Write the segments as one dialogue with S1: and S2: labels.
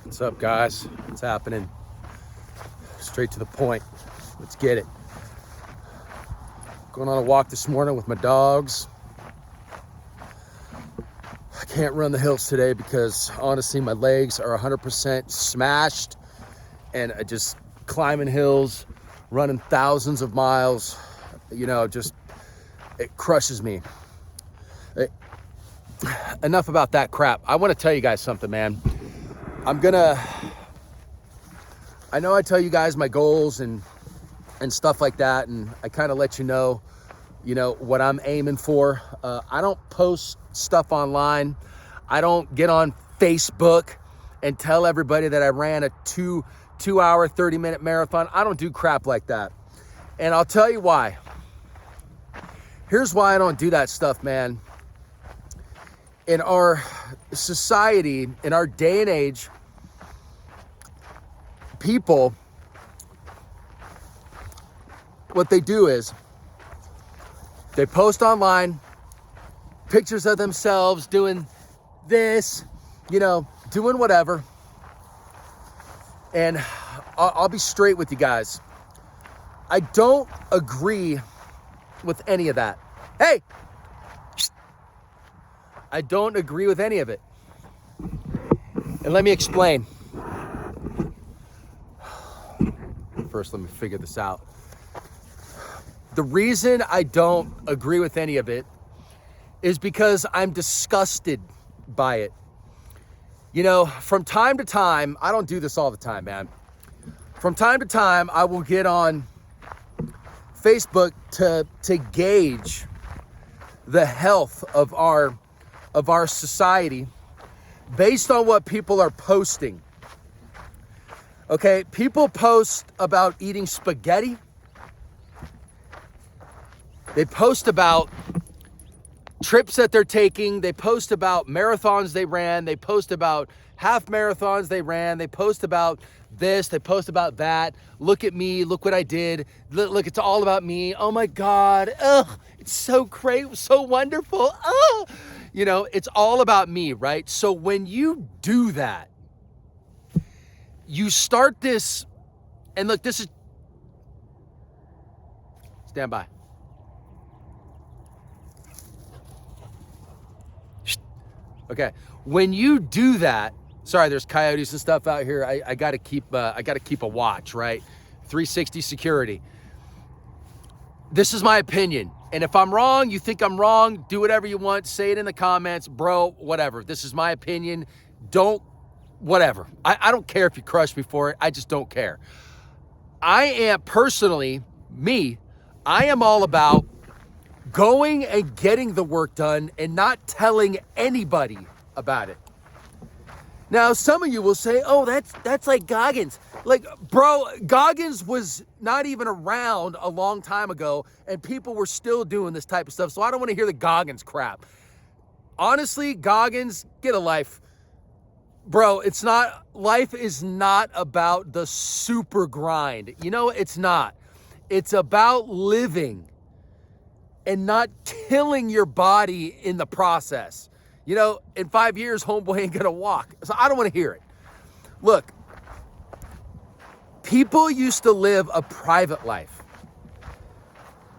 S1: What's up, guys? What's happening? Straight to the point. Let's get it. Going on a walk this morning with my dogs. I can't run the hills today because honestly my legs are 100% smashed, and I just climbing hills, running thousands of miles, just it crushes me. Enough about that crap. I want to tell you guys something, man. I know I tell you guys my goals and stuff like that, and I kind of let you know what I'm aiming for. I don't post stuff online. I don't get on Facebook and tell everybody that I ran a two hour, 30-minute marathon. I don't do crap like that. And I'll tell you why. Here's why I don't do that stuff, man. In our society, in our day and age, people, what they do is they post online pictures of themselves doing this, doing whatever. And I'll be straight with you guys. I don't agree with any of that. Hey! I don't agree with any of it. And let me explain. First, let me figure this out. The reason I don't agree with any of it is because I'm disgusted by it. From time to time, I don't do this all the time, man. From time to time, I will get on Facebook to gauge the health of our society based on what people are posting. Okay, people post about eating spaghetti. They post about trips that they're taking. They post about marathons they ran. They post about half marathons they ran. They post about this. They post about that. Look at me. Look what I did. Look, it's all about me. Oh my God. Ugh, it's so great. So wonderful. Ugh. It's all about me, right? So when you do that, you start this, and look, this is, stand by. Okay, when you do that, sorry, there's coyotes and stuff out here. I gotta keep a watch, right? 360 security. This is my opinion. And if I'm wrong, you think I'm wrong, do whatever you want, say it in the comments, bro, whatever. This is my opinion. Whatever. I don't care if you crush me for it. I just don't care. I am personally, I am all about going and getting the work done and not telling anybody about it. Now, some of you will say, oh, that's like Goggins. Like, bro, Goggins was not even around a long time ago, and people were still doing this type of stuff. So I don't want to hear the Goggins crap. Honestly, Goggins, get a life. Bro, life is not about the super grind. It's not. It's about living and not killing your body in the process. In 5 years, homeboy ain't gonna walk. So I don't want to hear it. Look, people used to live a private life.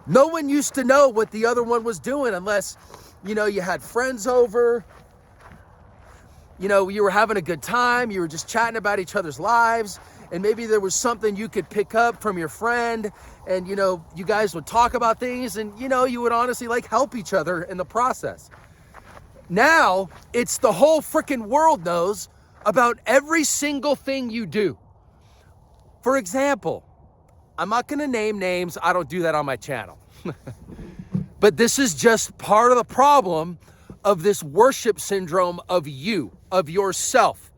S1: No one used to know what the other one was doing unless, you had friends over, you were having a good time, you were just chatting about each other's lives, and maybe there was something you could pick up from your friend, and, you guys would talk about things, and, you would honestly help each other in the process. Now, it's the whole freaking world knows about every single thing you do. For example, I'm not going to name names. I don't do that on my channel. But this is just part of the problem of this worship syndrome of yourself.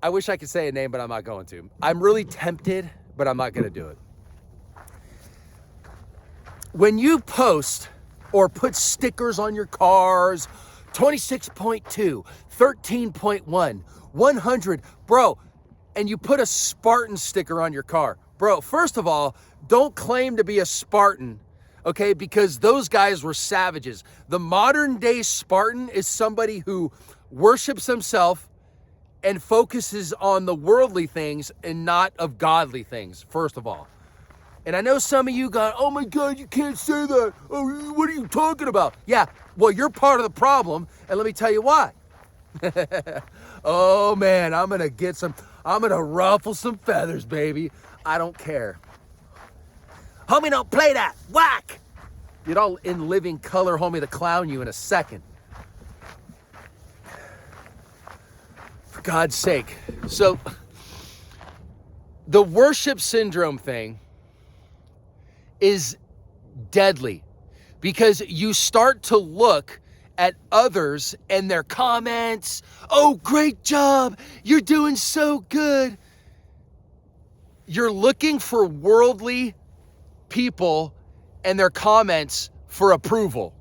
S1: I wish I could say a name, but I'm not going to. I'm really tempted, but I'm not going to do it. When you post or put stickers on your cars, 26.2, 13.1, 100, bro, and you put a Spartan sticker on your car. Bro, first of all, don't claim to be a Spartan, okay? Because those guys were savages. The modern day Spartan is somebody who worships himself and focuses on the worldly things and not of godly things, first of all. And I know some of you go, oh my God, you can't say that. Oh, what are you talking about? Yeah, well, you're part of the problem, and let me tell you why. Oh man, I'm gonna ruffle some feathers, baby. I don't care. Homie, don't play that, whack! Get all in living color, homie, to clown you in a second. For God's sake. So, the worship syndrome thing is deadly because you start to look at others and their comments. Oh, great job. You're doing so good. You're looking for worldly people and their comments for approval,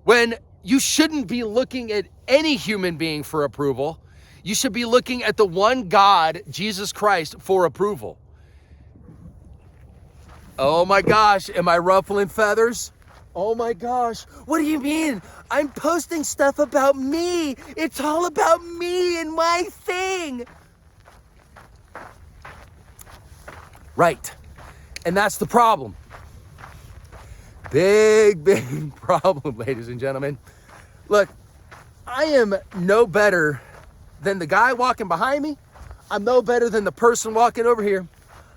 S1: when you shouldn't be looking at any human being for approval. You should be looking at the one God, Jesus Christ, for approval. Oh my gosh, am I ruffling feathers? Oh my gosh, what do you mean? I'm posting stuff about me. It's all about me and my thing. Right, and that's the problem. Big problem, ladies and gentlemen. Look, I am no better than the guy walking behind me. I'm no better than the person walking over here.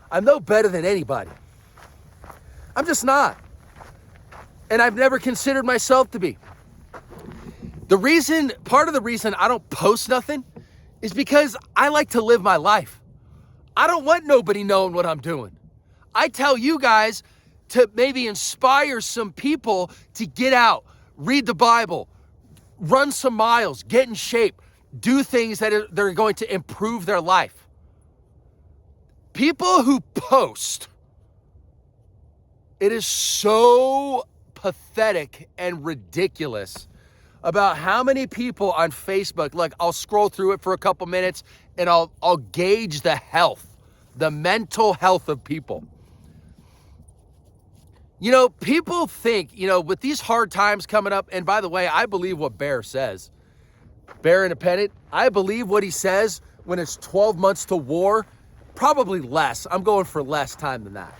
S1: I'm no better than anybody. I'm just not. And I've never considered myself to be. Part of the reason I don't post nothing is because I like to live my life. I don't want nobody knowing what I'm doing. I tell you guys to maybe inspire some people to get out, read the Bible, run some miles, get in shape, do things that are going to improve their life. People who post, it is so pathetic and ridiculous about how many people on Facebook, like I'll scroll through it for a couple minutes and I'll gauge the mental health of people. You know, people think, with these hard times coming up, and by the way, I believe what Bear says. Bear Independent, I believe what he says when it's 12 months to war, probably less. I'm going for less time than that.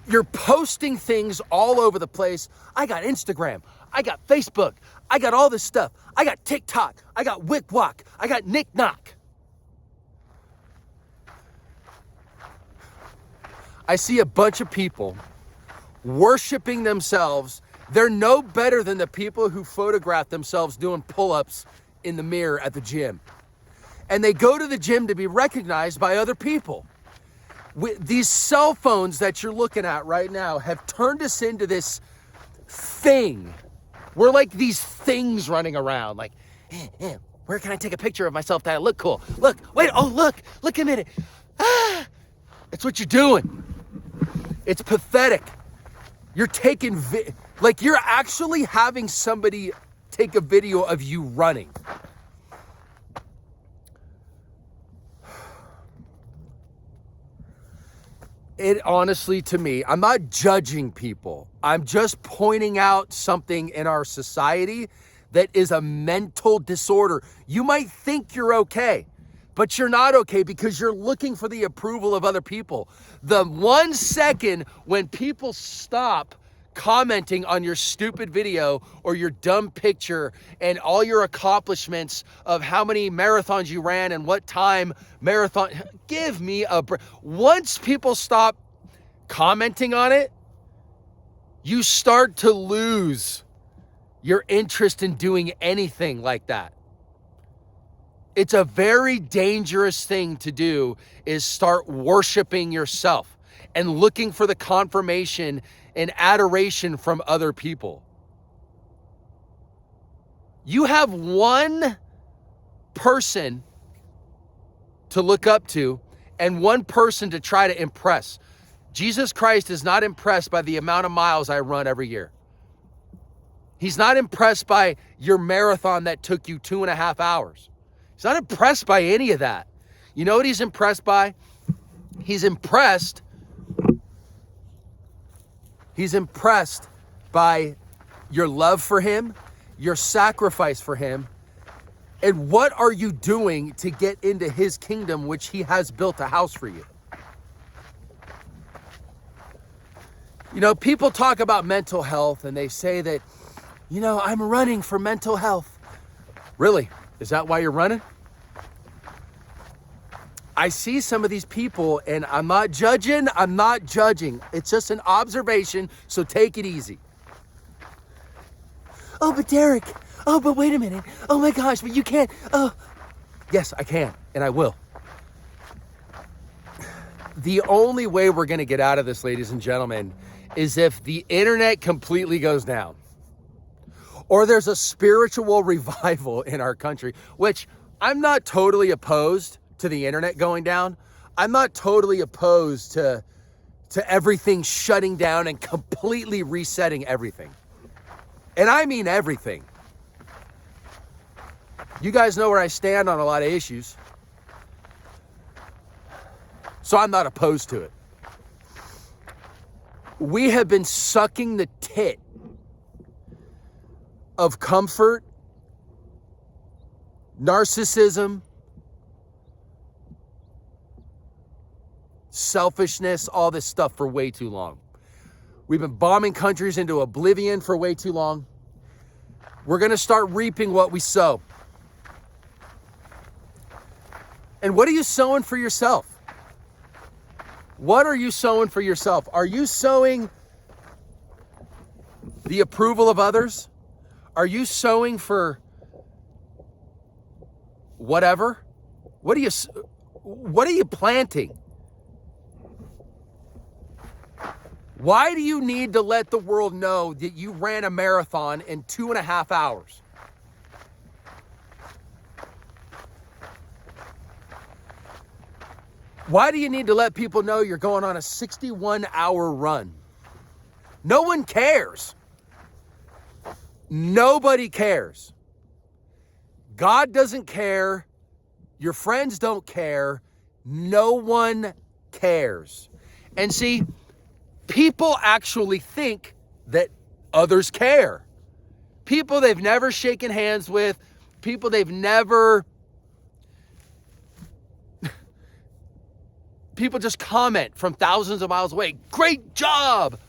S1: You're posting things all over the place. I got Instagram. I got Facebook. I got all this stuff. I got TikTok. I got WickWalk. I got Knock. I see a bunch of people worshiping themselves. They're no better than the people who photograph themselves doing pull-ups in the mirror at the gym. And they go to the gym to be recognized by other people. These cell phones that you're looking at right now have turned us into this thing. We're like these things running around, like, where can I take a picture of myself that I look cool? Look a minute. It's what you're doing. It's pathetic. You're taking, you're actually having somebody take a video of you running. It honestly, to me, I'm not judging people. I'm just pointing out something in our society that is a mental disorder. You might think you're okay, but you're not okay because you're looking for the approval of other people. The 1 second when people stop commenting on your stupid video or your dumb picture and all your accomplishments of how many marathons you ran and what time marathon, give me a break. Once people stop commenting on it, you start to lose your interest in doing anything like that. It's a very dangerous thing to do, is start worshiping yourself and looking for the confirmation and adoration from other people. You have one person to look up to and one person to try to impress. Jesus Christ is not impressed by the amount of miles I run every year. He's not impressed by your marathon that took you 2.5 hours. He's not impressed by any of that. You know what he's impressed by? He's impressed by your love for him, your sacrifice for him, and what are you doing to get into his kingdom, which he has built a house for you? You know, people talk about mental health and they say that, you know, I'm running for mental health. Really? Is that why you're running? I see some of these people and I'm not judging. It's just an observation, so take it easy. Oh, but Derek, oh, but wait a minute. Oh my gosh, but you can't. Oh, yes, I can, and I will. The only way we're gonna get out of this, ladies and gentlemen, is if the internet completely goes down. Or there's a spiritual revival in our country, which I'm not totally opposed to the internet going down. I'm not totally opposed to everything shutting down and completely resetting everything. And I mean everything. You guys know where I stand on a lot of issues. So I'm not opposed to it. We have been sucking the tit of comfort, narcissism, selfishness, all this stuff for way too long. We've been bombing countries into oblivion for way too long. We're going to start reaping what we sow. And what are you sowing for yourself? What are you sowing for yourself? Are you sowing the approval of others? Are you sowing for whatever? What are you planting? Why do you need to let the world know that you ran a marathon in 2.5 hours? Why do you need to let people know you're going on a 61-hour run? No one cares. Nobody cares. God doesn't care. Your friends don't care. No one cares. And see, people actually think that others care. People they've never shaken hands with, people they've never... People just comment from thousands of miles away, great job!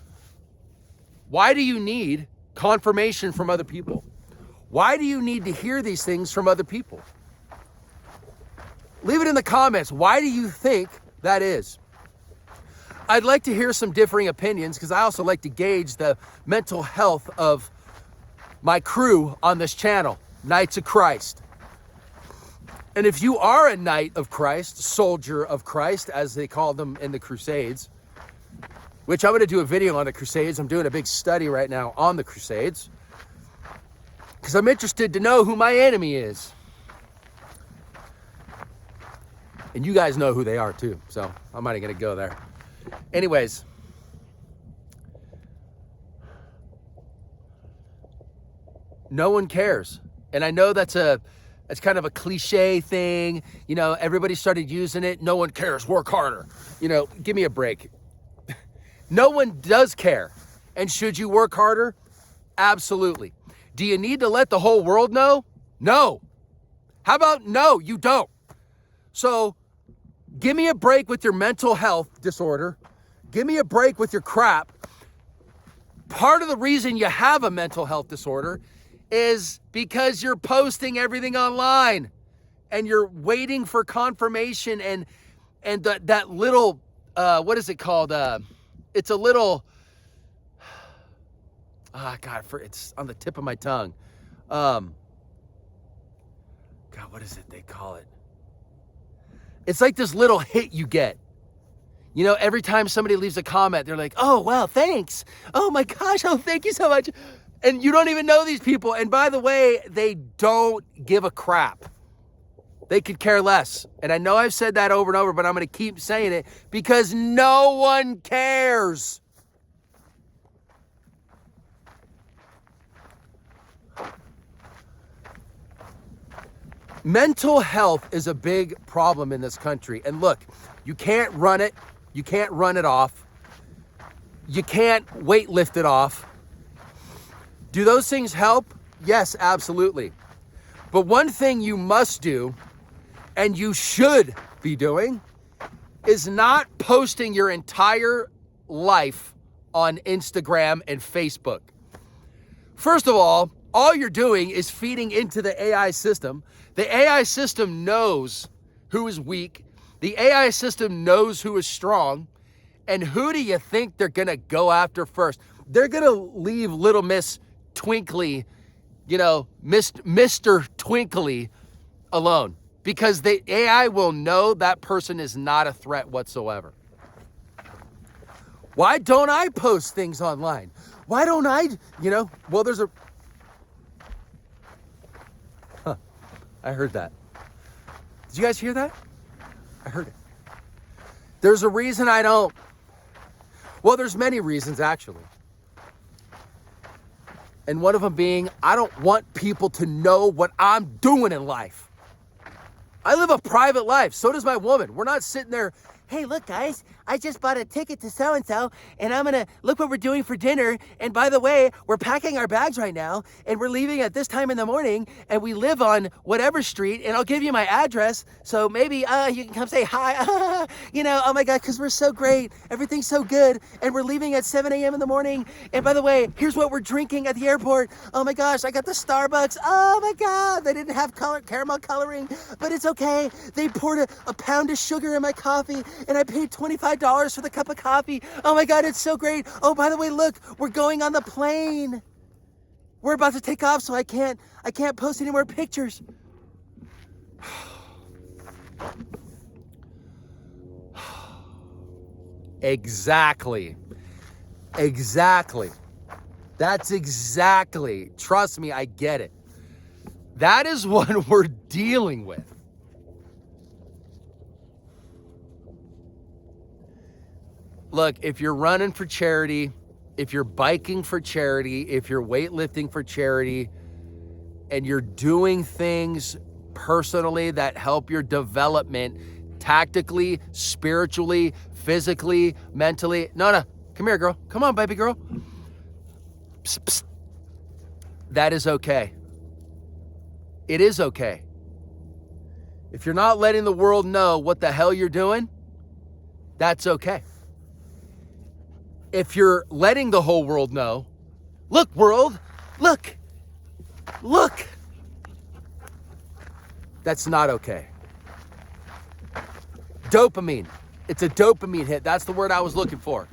S1: Why do you need confirmation from other people? Why do you need to hear these things from other people? Leave it in the comments. Why do you think that is? I'd like to hear some differing opinions because I also like to gauge the mental health of my crew on this channel, Knights of Christ. And if you are a Knight of Christ, soldier of Christ, as they called them in the Crusades, which I'm going to do a video on the Crusades. I'm doing a big study right now on the Crusades because I'm interested to know who my enemy is. And you guys know who they are too, so I'm not even going to go there. Anyways, no one cares. And I know that's kind of a cliche thing. You know, everybody started using it. No one cares, work harder. You know, give me a break. No one does care. And should you work harder? Absolutely. Do you need to let the whole world know? No. How about no, you don't? So give me a break with your mental health disorder. Give me a break with your crap. Part of the reason you have a mental health disorder is because you're posting everything online and you're waiting for confirmation and that little, what is it called? It's a little, God, it's on the tip of my tongue. God, what is it they call it? It's like this little hit you get. You know, every time somebody leaves a comment, they're like, oh, wow, thanks. Oh my gosh, oh, thank you so much. And you don't even know these people. And by the way, they don't give a crap. They could care less. And I know I've said that over and over, but I'm going to keep saying it because no one cares. Mental health is a big problem in this country. And look, you can't run it. You can't run it off. You can't weightlift it off. Do those things help? Yes, absolutely. But one thing you must do, and you should be doing, is not posting your entire life on Instagram and Facebook. First of all you're doing is feeding into the AI system. The AI system knows who is weak. The AI system knows who is strong. And who do you think they're gonna go after first? They're gonna leave little Miss Twinkly, Mr. Twinkly alone, because the AI will know that person is not a threat whatsoever. Why don't I post things online? Why don't I, well, there's a, I heard that. Did you guys hear that? I heard it. There's a reason I don't. Well, there's many reasons actually. And one of them being, I don't want people to know what I'm doing in life. I live a private life. So does my woman. We're not sitting there, hey, look, guys, I just bought a ticket to so-and-so, and I'm gonna look what we're doing for dinner. And by the way, we're packing our bags right now, and we're leaving at this time in the morning, and we live on whatever street, and I'll give you my address, so maybe you can come say hi. Oh my God, because we're so great. Everything's so good, and we're leaving at 7 a.m. in the morning. And by the way, here's what we're drinking at the airport. Oh my gosh, I got the Starbucks. Oh my God, they didn't have caramel coloring, but it's okay. They poured a pound of sugar in my coffee, and I paid $25 for the cup of coffee. Oh my God, it's so great. Oh, by the way, look, we're going on the plane. We're about to take off, so I can't post any more pictures. Exactly. That's exactly. Trust me, I get it. That is what we're dealing with. Look, if you're running for charity, if you're biking for charity, if you're weightlifting for charity, and you're doing things personally that help your development tactically, spiritually, physically, mentally. No, come here, girl. Come on, baby girl. Psst, psst. That is okay. It is okay. If you're not letting the world know what the hell you're doing, that's okay. If you're letting the whole world know, look, world, look, that's not okay. Dopamine. It's a dopamine hit. That's the word I was looking for.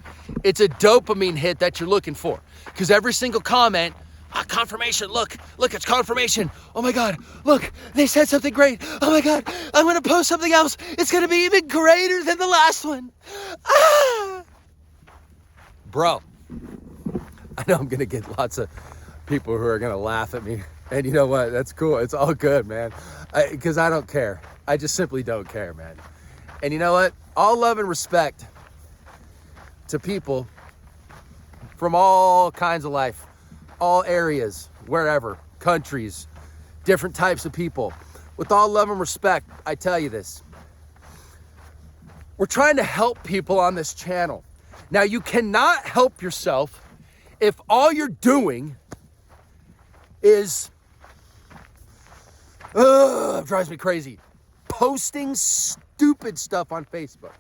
S1: It's a dopamine hit that you're looking for. Because every single comment, confirmation, look, it's confirmation. Oh my God, look, they said something great. Oh my God, I'm going to post something else. It's going to be even greater than the last one. Bro, I know I'm going to get lots of people who are going to laugh at me. And you know what? That's cool. It's all good, man. Because I don't care. I just simply don't care, man. And you know what? All love and respect to people from all kinds of life, all areas, wherever, countries, different types of people. With all love and respect, I tell you this. We're trying to help people on this channel. Now, you cannot help yourself if all you're doing is, it drives me crazy, posting stupid stuff on Facebook.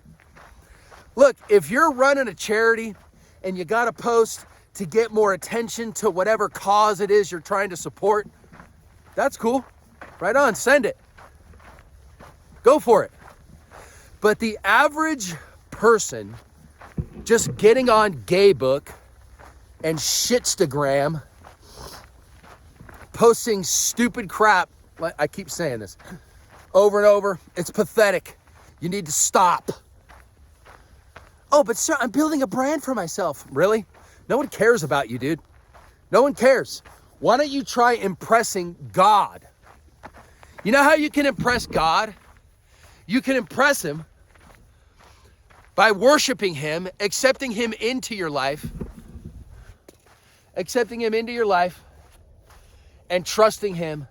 S1: Look, if you're running a charity and you got to post to get more attention to whatever cause it is you're trying to support, that's cool. Right on, send it. Go for it. But the average person just getting on Gaybook and Shitstagram, posting stupid crap, I keep saying this over and over, it's pathetic. You need to stop. Oh, but sir, I'm building a brand for myself. Really? No one cares about you, dude. No one cares. Why don't you try impressing God? You know how you can impress God? You can impress him by worshiping him, accepting him into your life, and trusting him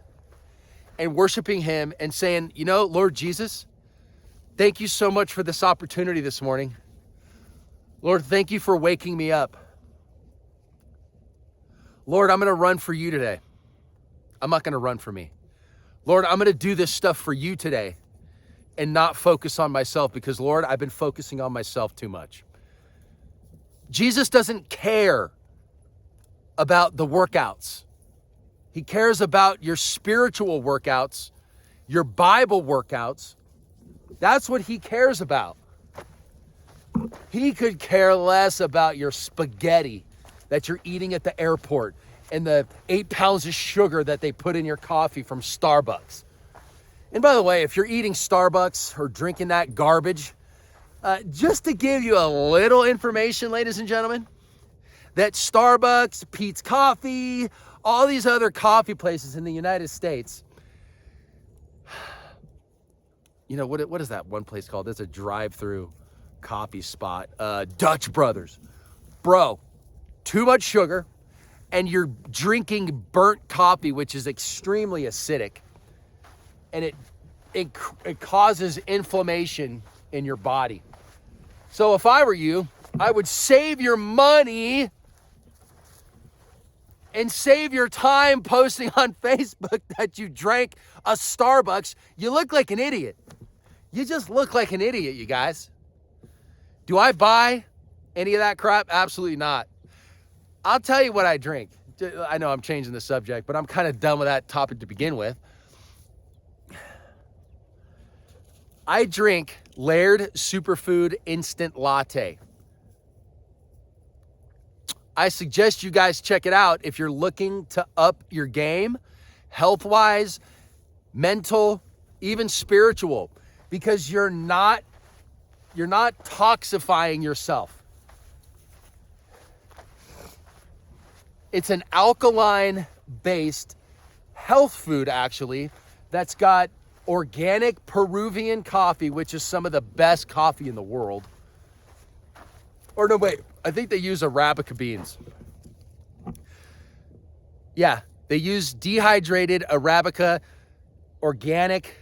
S1: and worshiping him and saying, you know, Lord Jesus, thank you so much for this opportunity this morning. Lord, thank you for waking me up. Lord, I'm going to run for you today. I'm not going to run for me. Lord, I'm going to do this stuff for you today and not focus on myself because, Lord, I've been focusing on myself too much. Jesus doesn't care about the workouts. He cares about your spiritual workouts, your Bible workouts. That's what he cares about. He could care less about your spaghetti that you're eating at the airport and the 8 pounds of sugar that they put in your coffee from Starbucks. And by the way, if you're eating Starbucks or drinking that garbage, just to give you a little information, ladies and gentlemen, that Starbucks, Pete's Coffee, all these other coffee places in the United States, you know, what is that one place called? There's a drive-through coffee spot. Dutch Brothers. Bro, too much sugar, and you're drinking burnt coffee, which is extremely acidic, and it causes inflammation in your body. So if I were you, I would save your money and save your time posting on Facebook that you drank a Starbucks. You look like an idiot. You just look like an idiot, you guys. Do I buy any of that crap? Absolutely not. I'll tell you what I drink. I know I'm changing the subject, but I'm kind of done with that topic to begin with. I drink Laird Superfood Instant Latte. I suggest you guys check it out if you're looking to up your game, health-wise, mental, even spiritual, because you're not toxifying yourself. It's an alkaline-based health food, actually, that's got organic Peruvian coffee, which is some of the best coffee in the world. Or no, wait, I think they use Arabica beans. Yeah, they use dehydrated Arabica, organic,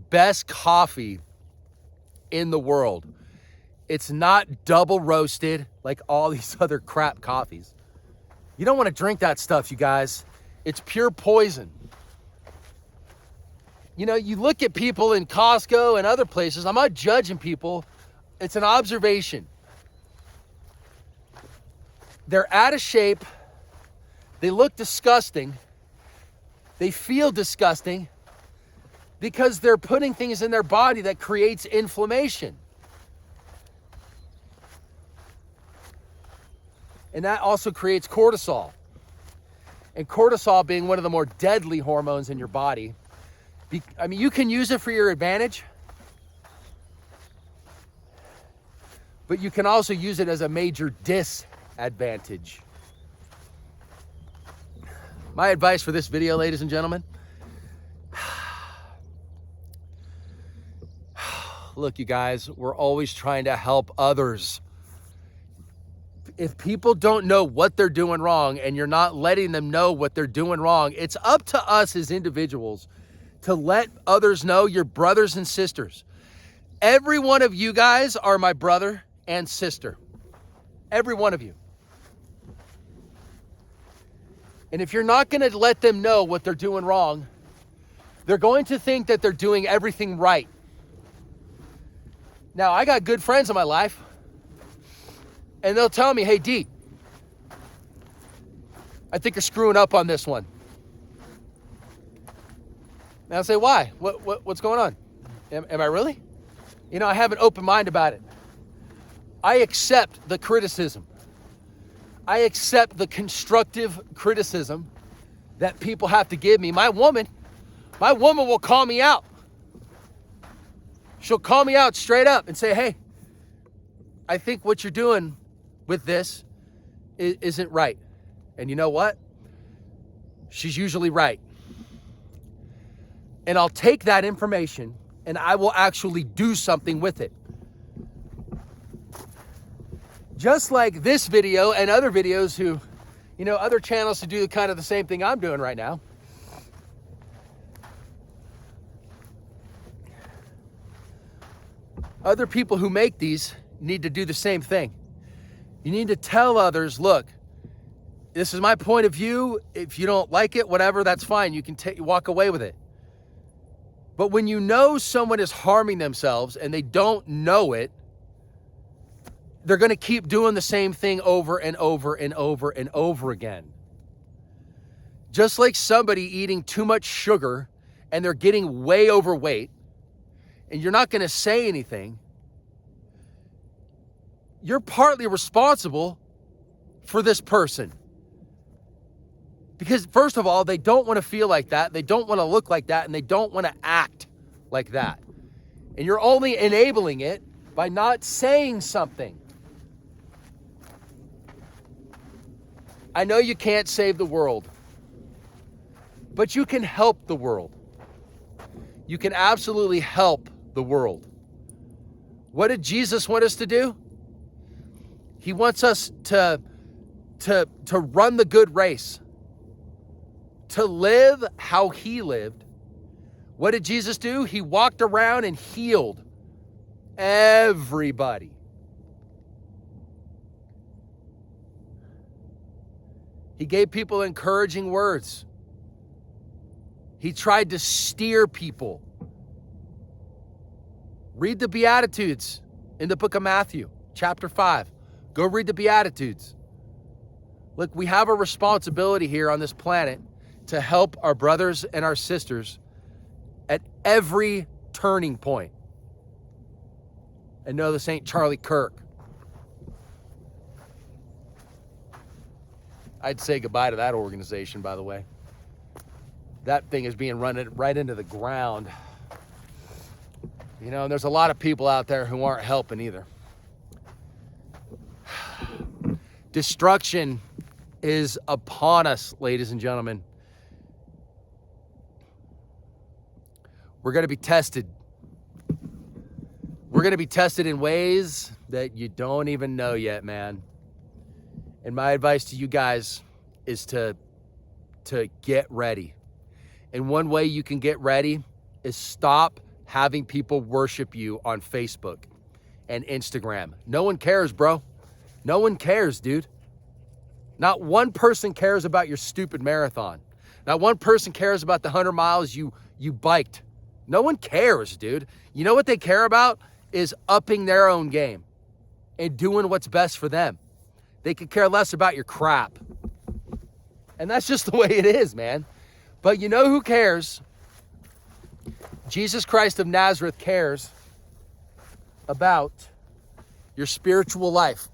S1: best coffee in the world. It's not double roasted like all these other crap coffees. You don't want to drink that stuff, you guys. It's pure poison. You know, you look at people in Costco and other places. I'm not judging people. It's an observation. They're out of shape. They look disgusting. They feel disgusting because they're putting things in their body that creates inflammation. And that also creates cortisol. And cortisol being one of the more deadly hormones in your body. I mean, you can use it for your advantage, but you can also use it as a major disadvantage. My advice for this video, ladies and gentlemen, look, you guys, we're always trying to help others. If people don't know what they're doing wrong and you're not letting them know what they're doing wrong, it's up to us as individuals to let others know, your brothers and sisters. Every one of you guys are my brother and sister. Every one of you. And if you're not going to let them know what they're doing wrong, they're going to think that they're doing everything right. Now, I got good friends in my life, and they'll tell me, hey, D, I think you're screwing up on this one. And I'll say, why? What's going on? Am I really? You know, I have an open mind about it. I accept the criticism. I accept the constructive criticism that people have to give me. My woman will call me out. She'll call me out straight up and say, hey, I think what you're doing with this isn't right. And you know what? She's usually right. And I'll take that information and I will actually do something with it. Just like this video and other videos who, you know, other channels who do kind of the same thing I'm doing right now. Other people who make these need to do the same thing. You need to tell others, look, This is my point of view. If you don't like it, whatever, that's fine. You can walk away with it. But when you know someone is harming themselves and they don't know it, they're going to keep doing the same thing over and over and over and over again. Just like somebody eating too much sugar and they're getting way overweight and you're not going to say anything, you're partly responsible for this person. Because first of all, they don't want to feel like that. They don't want to look like that. And they don't want to act like that. And you're only enabling it by not saying something. I know you can't save the world, but you can help the world. You can absolutely help the world. What did Jesus want us to do? He wants us to run the good race, to live how he lived. What did Jesus do? He walked around and healed everybody. He gave people encouraging words. He tried to steer people. Read the Beatitudes in the book of Matthew, chapter 5. Go read the Beatitudes. Look, we have a responsibility here on this planet to help our brothers and our sisters at every turning point. And no, this ain't Charlie Kirk. I'd say goodbye to that organization, by the way. That thing is being run right into the ground. You know, and there's a lot of people out there who aren't helping either. Destruction is upon us, ladies and gentlemen. We're going to be tested. We're going to be tested in ways that you don't even know yet, man. And my advice to you guys is to get ready. And one way you can get ready is stop having people worship you on Facebook and Instagram. No one cares, bro. No one cares, dude. Not one person cares about your stupid marathon. Not one person cares about the 100 miles you biked. No one cares, dude. You know what they care about is upping their own game and doing what's best for them. They could care less about your crap. And that's just the way it is, man. But you know who cares? Jesus Christ of Nazareth cares about your spiritual life.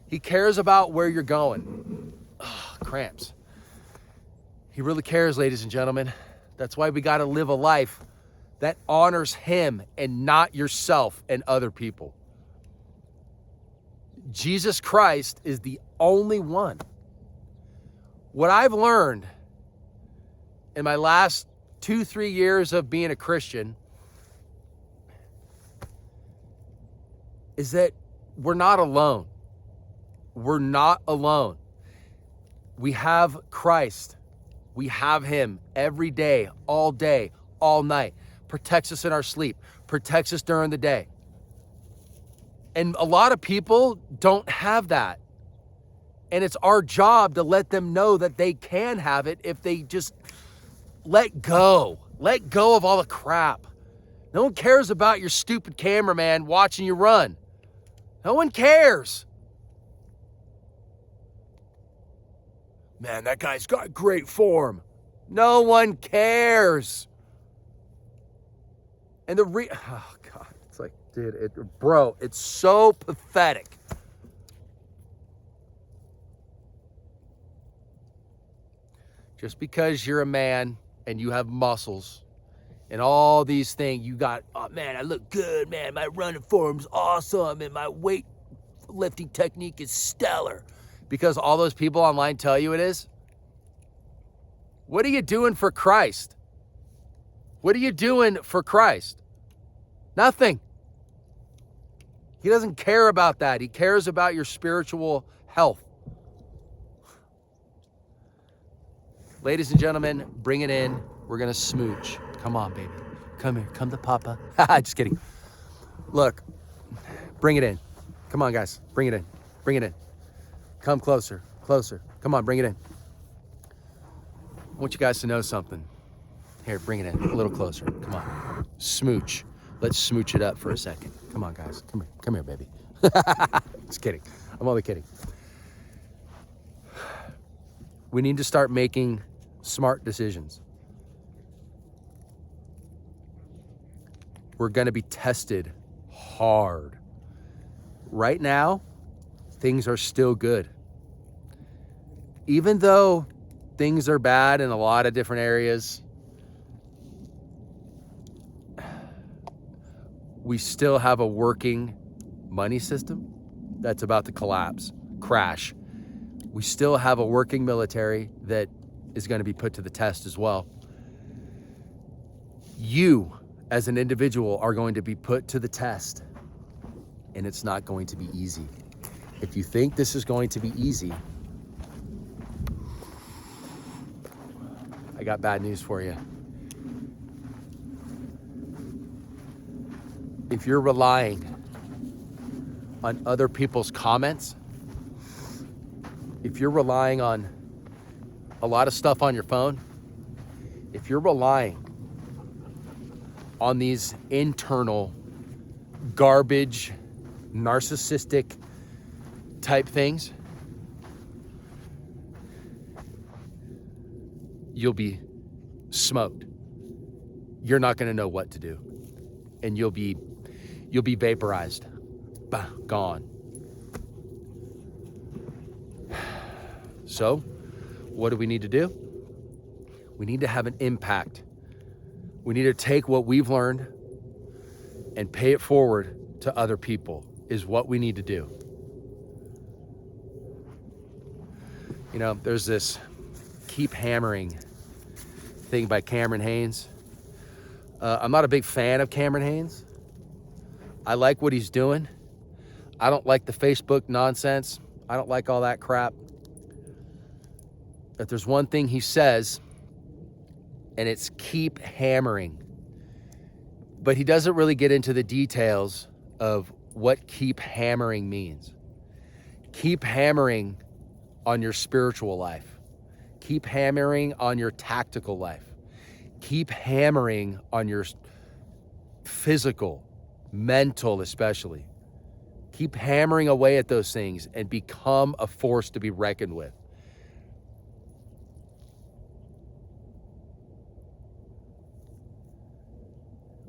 S1: He cares about where you're going. Cramps. He really cares, ladies and gentlemen. That's why we got to live a life that honors him and not yourself and other people. Jesus Christ is the only one. What I've learned in my last 2-3 years of being a Christian is that we're not alone. We're not alone. We have Christ. We have him every day, all night. Protects us in our sleep. Protects us during the day. And a lot of people don't have that. And it's our job to let them know that they can have it if they just let go. Let go of all the crap. No one cares about your stupid cameraman watching you run. No one cares. Man, that guy's got great form. No one cares. And oh God, it's like, dude, bro, it's so pathetic. Just because you're a man and you have muscles and all these things, you got, oh man, I look good, man. My running form's awesome and my weight lifting technique is stellar. Because all those people online tell you it is? What are you doing for Christ? What are you doing for Christ? Nothing. He doesn't care about that. He cares about your spiritual health. Ladies and gentlemen, bring it in. We're going to smooch. Come on, baby. Come here. Come to Papa. Just kidding. Look, bring it in. Come on, guys. Bring it in. Bring it in. Come closer. Closer. Come on, bring it in. I want you guys to know something. Here, bring it in. A little closer. Come on. Smooch. Let's smooch it up for a second. Come on, guys. Come here. Come here, baby. Just kidding. I'm only kidding. We need to start making smart decisions. We're going to be tested hard. Right now, things are still good. Even though things are bad in a lot of different areas, we still have a working money system that's about to crash. We still have a working military that is going to be put to the test as well. You, as an individual, are going to be put to the test, and it's not going to be easy. If you think this is going to be easy, I got bad news for you. If you're relying on other people's comments, if you're relying on a lot of stuff on your phone, if you're relying on these internal garbage, narcissistic type things, you'll be smoked. You're not going to know what to do, and you'll be vaporized. Bah, gone. So, what do we need to do? We need to have an impact. We need to take what we've learned and pay it forward to other people, is what we need to do. You know, there's this keep hammering thing by Cameron Haynes. I'm not a big fan of Cameron Haynes. I like what he's doing. I don't like the Facebook nonsense. I don't like all that crap. But there's one thing he says, and it's keep hammering. But he doesn't really get into the details of what keep hammering means. Keep hammering on your spiritual life. Keep hammering on your tactical life. Keep hammering on your physical, mental especially. Keep hammering away at those things and become a force to be reckoned with.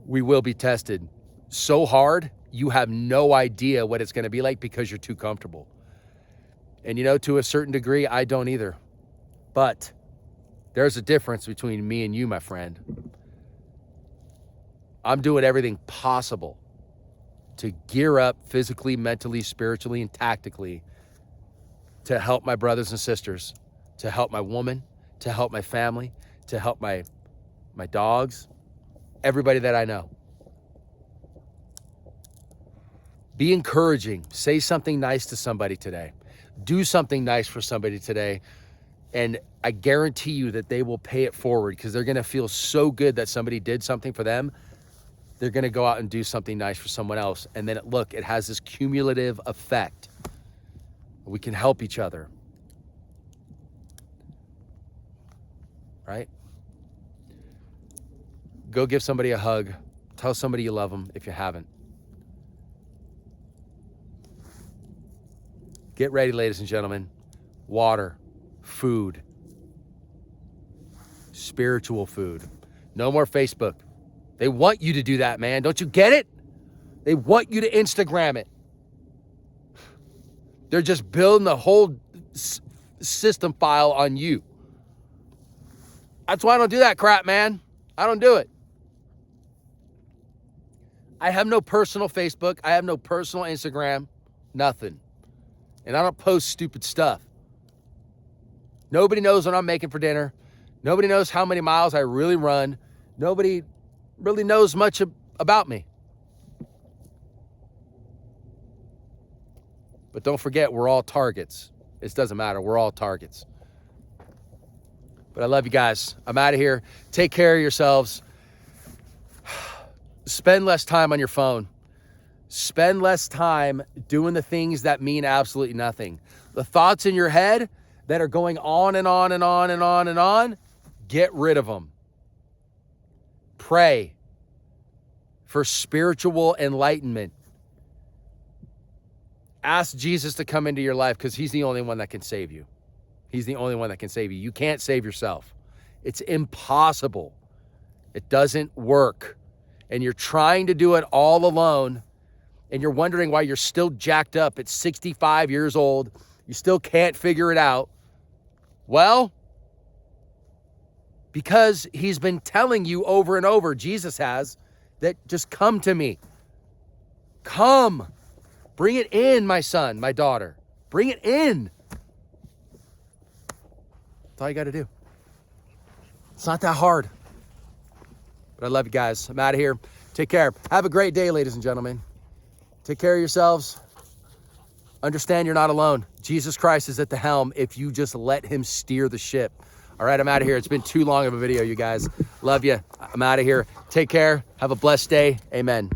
S1: We will be tested so hard, you have no idea what it's going to be like because you're too comfortable. And you know, to a certain degree, I don't either. But there's a difference between me and you, my friend. I'm doing everything possible to gear up physically, mentally, spiritually, and tactically to help my brothers and sisters, to help my woman, to help my family, to help my dogs, everybody that I know. Be encouraging. Say something nice to somebody today. Do something nice for somebody today. And I guarantee you that they will pay it forward because they're going to feel so good that somebody did something for them. They're going to go out and do something nice for someone else. And then it has this cumulative effect. We can help each other. Right? Go give somebody a hug. Tell somebody you love them if you haven't. Get ready, ladies and gentlemen. Water, food, spiritual food. No more Facebook. They want you to do that, man. Don't you get it? They want you to Instagram it. They're just building the whole system file on you. That's why I don't do that crap, man. I don't do it. I have no personal Facebook. I have no personal Instagram. Nothing. And I don't post stupid stuff. Nobody knows what I'm making for dinner. Nobody knows how many miles I really run. Nobody really knows much about me. But don't forget, we're all targets. It doesn't matter. We're all targets. But I love you guys. I'm out of here. Take care of yourselves. Spend less time on your phone. Spend less time doing the things that mean absolutely nothing. The thoughts in your head, that are going on and on and on and on and on, get rid of them. Pray for spiritual enlightenment. Ask Jesus to come into your life because he's the only one that can save you. He's the only one that can save you. You can't save yourself. It's impossible. It doesn't work. And you're trying to do it all alone, and you're wondering why you're still jacked up at 65 years old. You still can't figure it out. Well, because he's been telling you over and over, Jesus has, that just come to me. Come. Bring it in, my son, my daughter. Bring it in. That's all you got to do. It's not that hard. But I love you guys. I'm out of here. Take care. Have a great day, ladies and gentlemen. Take care of yourselves. Understand you're not alone. Jesus Christ is at the helm if you just let him steer the ship. All right, I'm out of here. It's been too long of a video, you guys. Love you. I'm out of here. Take care. Have a blessed day. Amen.